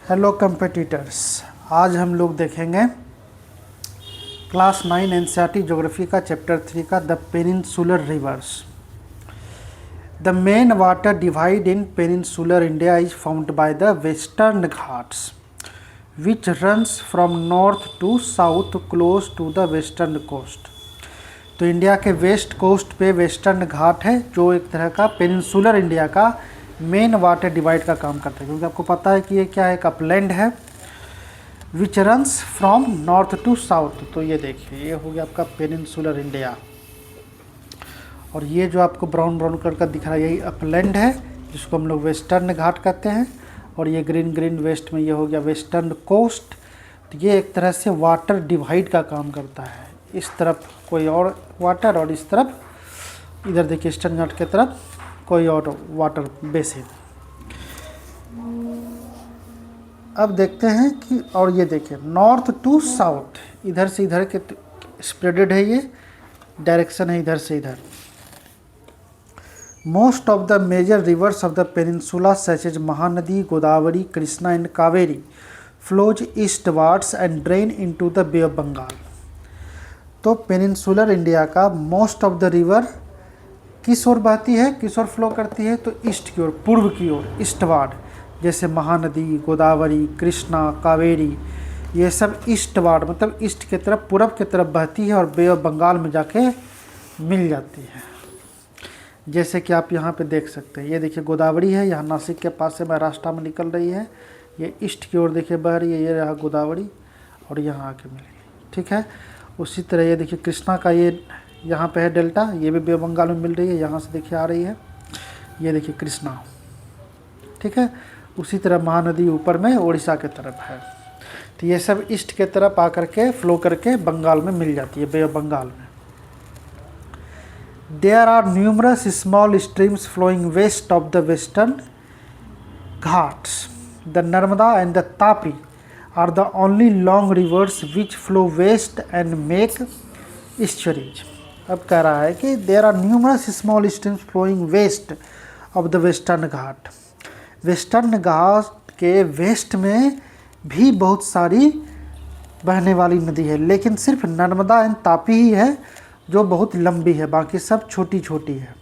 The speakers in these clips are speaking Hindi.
हेलो कंपेटिटर्स, आज हम लोग देखेंगे क्लास 9 एनसीईआरटी ज्योग्राफी का चैप्टर 3 का the peninsular rivers. The main water divide in peninsular India is found by the Western Ghats which runs from north to south close to the western coast. तो इंडिया के वेस्ट कोस्ट पे वेस्टर्न घाट है जो एक तरह का पेनिनसुलर इंडिया का मेन वाटर डिवाइड का काम करता है, क्योंकि आपको पता है कि ये क्या है, एक अपलैंड है which runs from north to south. तो ये देखिए, ये हो गया आपका पेनिनसुलर इंडिया, और ये जो आपको ब्राउन ब्राउन कलर का दिख रहा है यही अपलैंड है जिसको हम लोग वेस्टर्न घाट कहते हैं, और ये ग्रीन ग्रीन वेस्ट में ये हो गया वेस्टर्न कोस्ट। तो ये एक तरह से वाटर डिवाइड का काम करता है, इस तरफ कोई और वाटर और इस तरफ इधर देखिए ईस्टर्न घाट की तरफ कोई और वाटर बेसिन। अब देखते हैं कि, और ये देखिए नॉर्थ टू साउथ, इधर से इधर के स्प्रेडेड है, ये डायरेक्शन है इधर से इधर। Most of the major rivers of the peninsula such as Mahanadi, Godavari, Krishna and Kaveri flows eastwards and drain into the Bay of Bengal. तो पेनिनसुलर इंडिया का मोस्ट ऑफ द रिवर किस ओर बहती है, किस ओर फ्लो करती है, तो ईस्ट की ओर, पूर्व की ओर, ईस्टवार्ड। जैसे महानदी, गोदावरी, कृष्णा, कावेरी, ये सब ईस्टवार्ड मतलब ईस्ट की तरफ, पूरब की तरफ बहती है और बे ऑफ बंगाल में जाके मिल जाती है। जैसे कि आप यहाँ पे देख सकते हैं, ये देखिए गोदावरी है, यहाँ नासिक के पास से महाराष्ट्र में निकल रही है, ये ईस्ट की ओर देखिए बह रही है, ये रहा गोदावरी और यहाँ आके मिलेगी, ठीक है। उसी तरह ये देखिए कृष्णा का ये यहाँ पे है डेल्टा, ये भी बे ऑफ बंगाल में मिल रही है, यहाँ से देखिए आ रही है, ये देखिए कृष्णा, ठीक है। उसी तरह महानदी ऊपर में उड़ीसा के तरफ है। तो ये सब ईस्ट के तरफ आकर के फ्लो करके बंगाल में मिल जाती है, बे ऑफ बंगाल में। There are numerous small streams flowing west of the Western Ghats. The Narmada and the Tapi are the only long rivers which flow west and make estuaries. अब कह रहा है कि there are numerous small streams flowing west of the Western Ghat. Western Ghat के वेस्ट में भी बहुत सारी बहने वाली नदी है, लेकिन सिर्फ नर्मदा एंड तापी ही है जो बहुत लंबी है, बाकी सब छोटी छोटी है,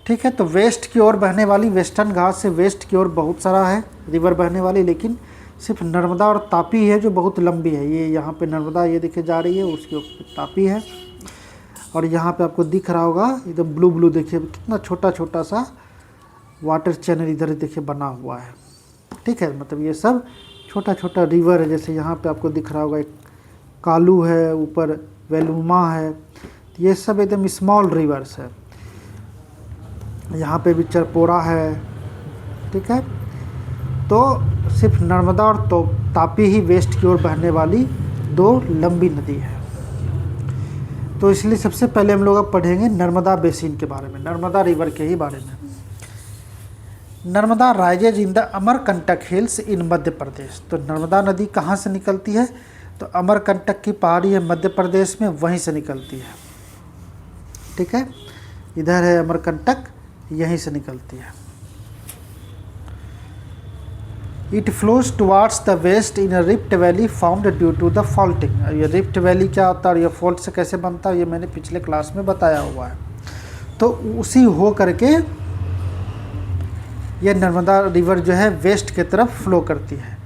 ठीक है। तो वेस्ट की ओर बहने वाली, वेस्टर्न घाट से वेस्ट की ओर बहुत सारा है रिवर बहने वाली, लेकिन सिर्फ नर्मदा और तापी है जो बहुत लंबी है। ये यहाँ पे नर्मदा ये दिखे जा रही है, उसके ऊपर तापी है, और यहाँ पे आपको दिख रहा होगा एकदम ब्लू ब्लू, देखिए कितना छोटा छोटा सा वाटर चैनल इधर देखिए बना हुआ है, ठीक है। मतलब ये सब छोटा छोटा रिवर है, जैसे यहाँ पे आपको दिख रहा होगा एक कालू है, ऊपर वेलुमा है, तो ये सब एकदम स्मॉल रिवर्स है। यहाँ पे भी चरपोरा है, ठीक है। तो सिर्फ नर्मदा और तो तापी ही वेस्ट की ओर बहने वाली दो लंबी नदी है। तो इसलिए सबसे पहले हम लोग अब पढ़ेंगे नर्मदा बेसिन के बारे में, नर्मदा रिवर के ही बारे में। Narmada rises in the Amarkantak hills in Madhya Pradesh. तो नर्मदा नदी कहाँ से निकलती है, तो अमरकंटक की पहाड़ी है मध्य प्रदेश में, वहीं से निकलती है, ठीक है। इधर है अमरकंटक, यहीं से निकलती है। It flows towards the west in a rift valley found due to the faulting. ये रिफ्ट वैली क्या होता है और ये फॉल्ट से कैसे बनता है, ये मैंने पिछले क्लास में बताया हुआ है। तो उसी हो करके ये नर्मदा रिवर जो है वेस्ट की तरफ फ्लो करती है।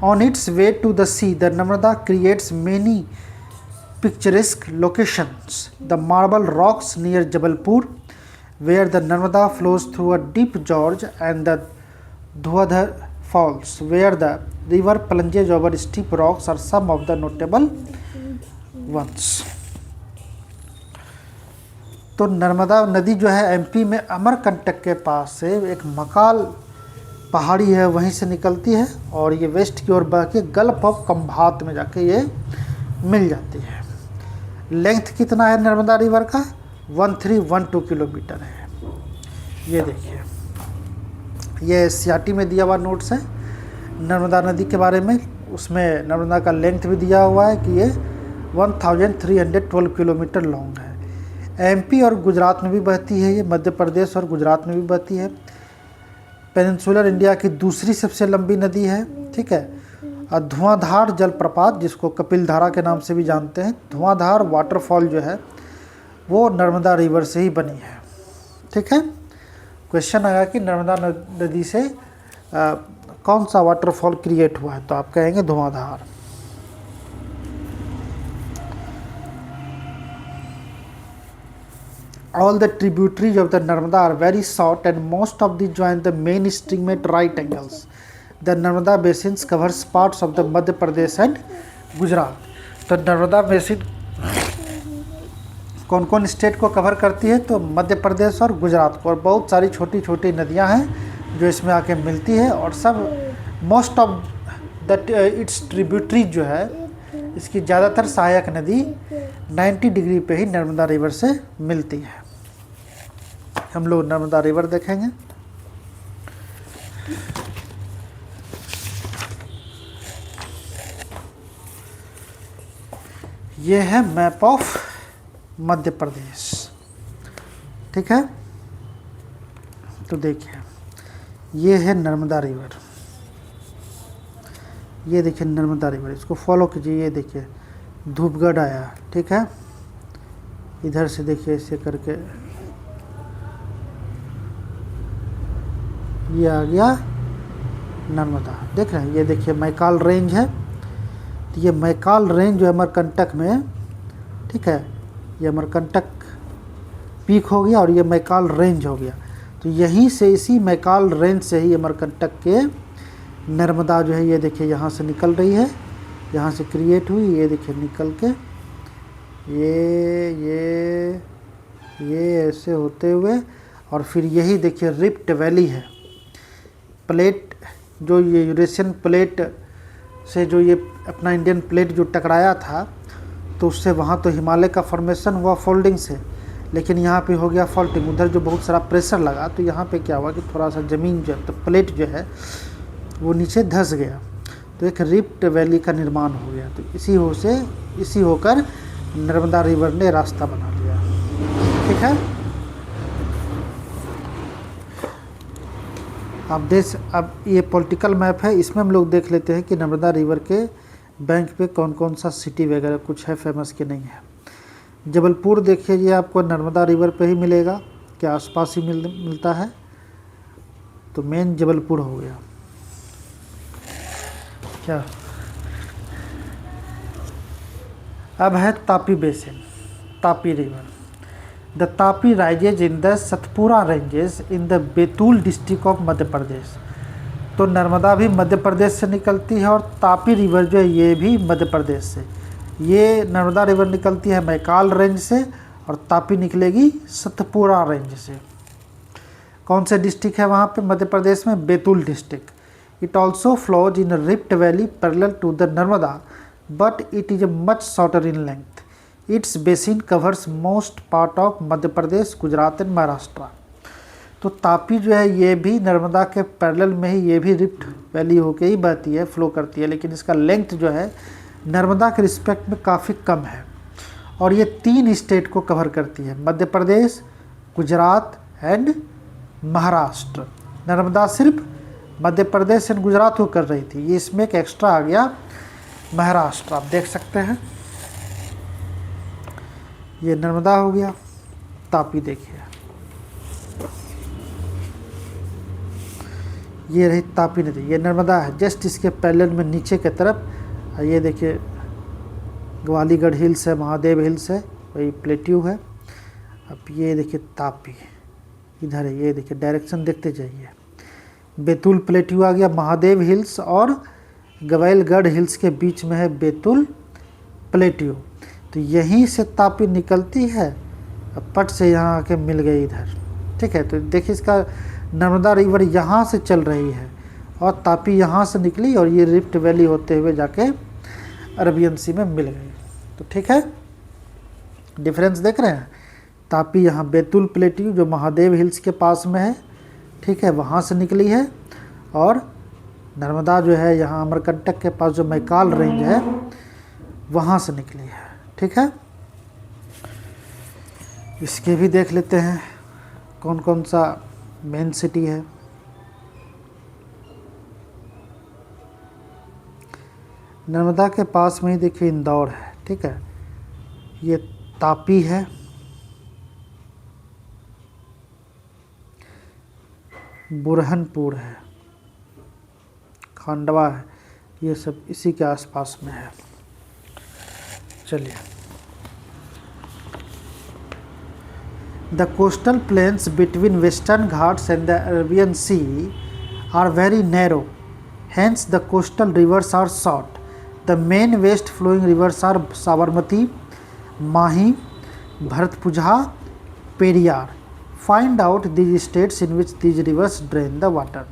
On its way to the sea the Narmada creates many picturesque locations. The marble rocks near Jabalpur where the Narmada flows through a deep gorge and the Dhuadhar falls where the river plunges over steep rocks are some of the notable ones। तो नर्मदा नदी जो है एमपी में अमरकंटक के पास से एक मकाल पहाड़ी है, वहीं से निकलती है, और ये वेस्ट की ओर बह के गल्फ ऑफ खंभात में जाके ये मिल जाती है। लेंथ कितना है नर्मदा रिवर का, 1312 किलोमीटर है। ये देखिए, ये सीआरटी में दिया हुआ नोट्स है नर्मदा नदी के बारे में, उसमें नर्मदा का लेंथ भी दिया हुआ है कि ये 1312 किलोमीटर लॉन्ग है। एमपी और गुजरात में भी बहती है, ये मध्य प्रदेश और गुजरात में भी बहती है। पेनिनसुलर इंडिया की दूसरी सबसे लंबी नदी है, ठीक है। और धुआंधार जलप्रपात, जिसको कपिल धारा के नाम से भी जानते हैं, धुआंधार वाटरफॉल जो है वो नर्मदा रिवर से ही बनी है, ठीक है। क्वेश्चन आया कि नर्मदा नदी से कौन सा वाटरफॉल क्रिएट हुआ है, तो आप कहेंगे धुआंधार। All the tributaries of the Narmada are very short and most of these join the main stream at right angles. The Narmada basin covers parts of the Madhya Pradesh and Gujarat. तो नर्मदा बेसिन कौन कौन स्टेट को कवर करती है, तो मध्य प्रदेश और गुजरात को, और बहुत सारी छोटी छोटी नदियां हैं जो इसमें आके मिलती है, और सब most of the it's tributaries जो है, इसकी ज़्यादातर सहायक नदी 90 डिग्री पे ही नर्मदा रिवर से मिलती है। हम लोग नर्मदा रिवर देखेंगे। ये है मैप ऑफ मध्य प्रदेश, ठीक है। तो देखिए ये है नर्मदा रिवर, ये देखिए नर्मदा रिवर, इसको फॉलो कीजिए। ये देखिए धूपगढ़ आया, ठीक है। इधर से देखिए ऐसे करके ये आ गया नर्मदा, देख रहे हैं। ये देखिए मैकाल रेंज है, तो ये मैकाल रेंज जो है अमरकंटक में है, ठीक है। ये अमरकंटक पीक हो गया और ये मैकाल रेंज हो गया। तो यहीं से, इसी मैकाल रेंज से ही अमरकंटक के नर्मदा जो है ये देखिए यहाँ से निकल रही है, यहाँ से क्रिएट हुई, ये देखिए निकल के ये ऐसे होते हुए, और फिर यही देखिए रिफ्ट वैली है। प्लेट जो ये यूरेशियन प्लेट से जो ये अपना इंडियन प्लेट जो टकराया था, तो उससे वहाँ तो हिमालय का फॉर्मेशन हुआ फोल्डिंग से, लेकिन यहाँ पे हो गया फॉल्टिंग। उधर जो बहुत सारा प्रेशर लगा, तो यहाँ पे क्या हुआ कि थोड़ा सा ज़मीन जो तो प्लेट जो है वो नीचे धंस गया, तो एक रिफ्ट वैली का निर्माण हो गया। तो इसी होकर नर्मदा रिवर ने रास्ता बना लिया, ठीक है। अब ये पॉलिटिकल मैप है, इसमें हम लोग देख लेते हैं कि नर्मदा रिवर के बैंक पे कौन कौन सा सिटी वगैरह कुछ है फेमस कि नहीं है। जबलपुर देखिए, ये आपको नर्मदा रिवर पे ही मिलेगा, के आसपास ही मिलता है, तो मेन जबलपुर हो गया। क्या अब है Tapi basin, Tapi river. The Tapi rises in the Satpura ranges in the Betul district of Madhya Pradesh. तो नर्मदा भी मध्य प्रदेश से निकलती है और तापी रिवर जो है ये भी मध्य प्रदेश से। ये नर्मदा रिवर निकलती है मैकाल रेंज से और तापी निकलेगी सतपुरा रेंज से। कौन से डिस्ट्रिक्ट है वहाँ पे मध्य प्रदेश में? Betul district. It also flows in a rift valley parallel to the Narmada, but it is a much shorter in length. Its basin covers most part of Madhya Pradesh, Gujarat and Maharashtra. तो तापी जो है ये भी नर्मदा के पैरेलल में ही, ये भी रिफ्ट वैली होके ही बहती है, फ्लो करती है, लेकिन इसका लेंथ जो है नर्मदा के रिस्पेक्ट में काफ़ी कम है। और ये 3 स्टेट को कवर करती है, मध्य प्रदेश, गुजरात एंड महाराष्ट्र। नर्मदा सिर्फ मध्य प्रदेश एंड गुजरात को कर रही थी, ये इसमें एक एक्स्ट्रा आ गया महाराष्ट्र। आप देख सकते हैं ये नर्मदा हो गया। तापी देखिए, ये रही तापी नदी, ये नर्मदा है। जस्ट इसके पैरेलल में नीचे की तरफ ये देखिए ग्वालीगढ़ हिल्स है, महादेव हिल्स है, वही प्लेट्यू है। अब ये देखिए तापी इधर है, ये देखिए डायरेक्शन देखते जाइए। बैतूल प्लेट्यू आ गया, महादेव हिल्स और ग्वालीगढ़ हिल्स के बीच में है बैतूल प्लेट्यू। तो यहीं से तापी निकलती है, अब पट से यहाँ आके मिल गई इधर, ठीक है। तो देखिए इसका नर्मदा रिवर यहाँ से चल रही है और तापी यहाँ से निकली और ये रिफ्ट वैली होते हुए जाके अरबियन सी में मिल गई। तो ठीक है, डिफरेंस देख रहे हैं। तापी यहाँ बैतूल प्लेट्यू जो महादेव हिल्स के पास में है, ठीक है, वहाँ से निकली है, और नर्मदा जो है यहाँ अमरकंटक के पास जो मैकाल रेंज है वहाँ से निकली है, ठीक है। इसके भी देख लेते हैं कौन कौन सा मेन सिटी है। नर्मदा के पास में ही देखिए इंदौर है, ठीक है, ये तापी है, बुरहानपुर है, खांडवा है, ये सब इसी के आसपास में है। चलिए, the coastal plains between Western Ghats and the Arabian Sea are very narrow, hence the coastal rivers are short. The main west flowing rivers are Sabarmati, Mahi, Bharathapuzha, Periyar. Find out these states in which these rivers drain the water.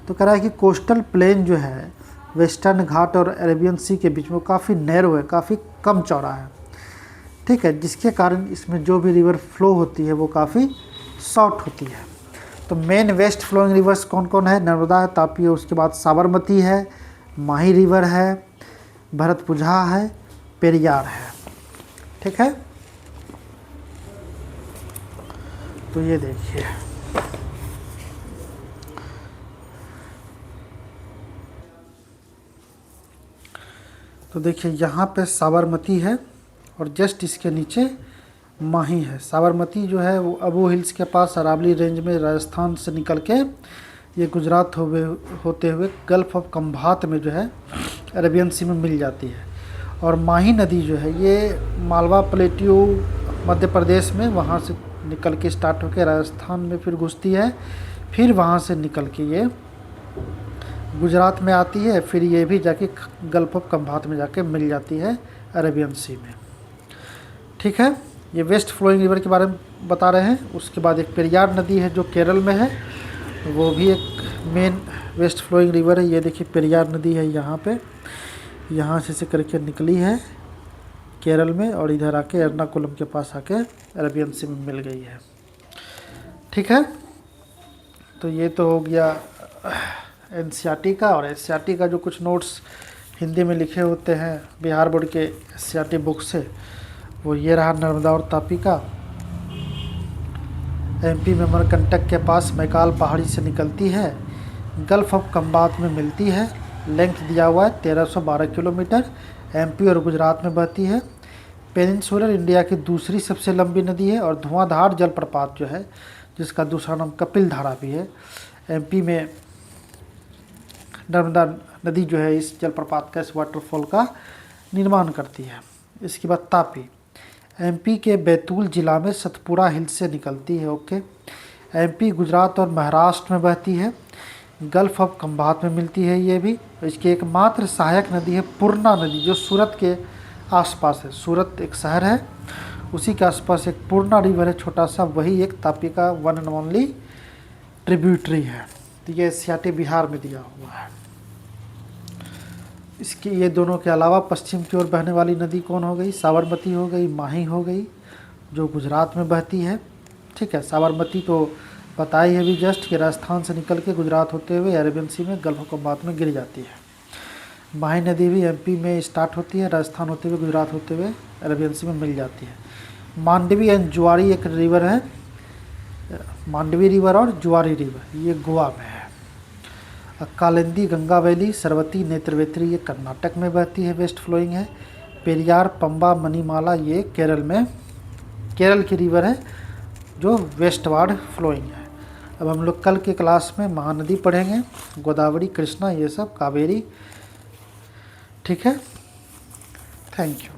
तो कह रहा है कि कोस्टल प्लेन जो है वेस्टर्न घाट और अरेबियन सी के बीच में काफ़ी नैरो है, काफ़ी कम चौड़ा है, ठीक है, जिसके कारण इसमें जो भी रिवर फ्लो होती है वो काफ़ी शॉर्ट होती है। तो मेन वेस्ट फ्लोइंग रिवर्स कौन कौन है? नर्मदा है, तापी है, उसके बाद साबरमती है, माही रिवर है, भरतपुझा है, पेरियार है, ठीक है। तो ये देखिए, तो देखिए यहाँ पे साबरमती है और जस्ट इसके नीचे माही है। साबरमती जो है वो अबू हिल्स के पास अरावली रेंज में राजस्थान से निकल के ये गुजरात होते हुए गल्फ ऑफ खंभात में जो है अरेबियन सी में मिल जाती है। और माही नदी जो है ये मालवा प्लेट्यू मध्य प्रदेश में वहाँ से निकल के स्टार्ट होकर राजस्थान में फिर घुसती है, फिर वहाँ से निकल के ये गुजरात में आती है, फिर ये भी जाके गल्फ ऑफ खंभात में जाके मिल जाती है अरेबियन सी में, ठीक है। ये वेस्ट फ्लोइंग रिवर के बारे में बता रहे हैं। उसके बाद एक पेरियार नदी है जो केरल में है, वो भी एक मेन वेस्ट फ्लोइंग रिवर है। ये देखिए पेरियार नदी है यहाँ पे, यहाँ से करके निकली है केरल में और इधर आके एर्नाकुलम के पास आके अरेबियन सी में मिल गई है, ठीक है। तो ये तो हो गया एनसीईआरटी का। और एनसीईआरटी का जो कुछ नोट्स हिंदी में लिखे होते हैं बिहार बोर्ड के एनसीईआरटी बुक से, वो ये रहा नर्मदा और तापी का। एमपी में अमरकंटक के पास मैकाल पहाड़ी से निकलती है, गल्फ ऑफ खंभात में मिलती है, लेंथ दिया हुआ है 1312 किलोमीटर, एमपी और गुजरात में बहती है। पेनिनसुलर इंडिया की दूसरी सबसे लंबी नदी है और धुआंधार जलप्रपात जो है जिसका दूसरा नाम कपिल धारा भी है, एमपी में नर्मदा नदी जो है इस जलप्रपात का, इस वाटरफॉल का निर्माण करती है। इसके बाद तापी एमपी के बैतूल जिला में सतपुड़ा हिल्स से निकलती है, ओके। एमपी गुजरात और महाराष्ट्र में बहती है, गल्फ ऑफ खंभात में मिलती है ये भी। इसकी एकमात्र सहायक नदी है पूर्णा नदी जो सूरत के आसपास है। सूरत एक शहर है, उसी के आसपास एक पूर्णा रिवर है छोटा सा, वही एक तापी का वन एंड ओनली ट्रिब्यूटरी है। तो ये एनसीईआरटी बिहार में दिया हुआ है। इसके ये दोनों के अलावा पश्चिम की ओर बहने वाली नदी कौन हो गई? साबरमती हो गई, माही हो गई जो गुजरात में बहती है, ठीक है। साबरमती तो बताई है भी जस्ट कि राजस्थान से निकल के गुजरात होते हुए अरेबियन सी में गल्फ ऑफ खंभात में गिर जाती है। माही नदी भी एमपी में स्टार्ट होती है, राजस्थान होते हुए गुजरात होते हुए अरेबियन सी में मिल जाती है। मांडवी एंड जुआरी एक रिवर है, मांडवी रिवर और जुआरी रिवर ये गोवा में है। कालिंदी, गंगा वैली, सरवती, नेत्रवेत्री ये कर्नाटक में बहती है, वेस्ट फ्लोइंग है। पेरियार, पंबा, मणिमाला ये केरल में, केरल की रिवर है जो वेस्टवार्ड फ्लोइंग है। अब हम लोग कल के क्लास में महानदी पढ़ेंगे, गोदावरी, कृष्णा, ये सब, कावेरी, ठीक है। Thank you.